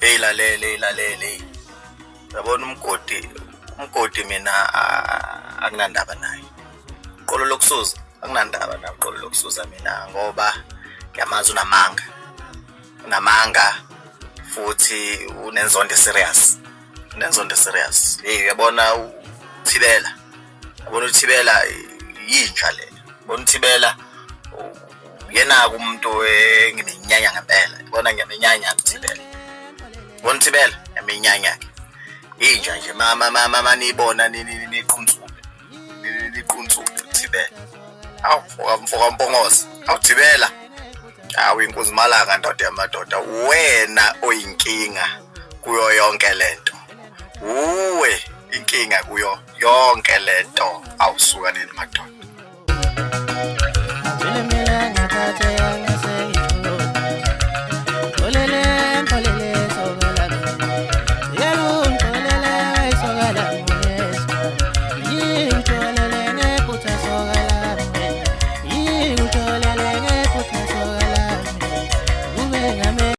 Ilalele. Yabona umgodi mina akunandaba naye. Uqolo lokusuza akunandaba naye uqolo lokusuza mina ngoba ngiyamazi unamanga futhi unenzondo serious. Yabona uthibela. Yabona uthibela yinja le. Yabona uthibela yena umuntu enginenyanya ngempela. Yabona ngiyamenyanya uthibela. Yabona uthibela ngiyamenyanya ke. Inja nje mama nibona niquntsule uthibela. Awu mfoka mpongozi. Awuthibela. Awu inkosi malanga ndoda yamadoda wena oyinkinga kuyo yonke lento. Uwe inkinga kuyo yonke lento awusuka nini madoda.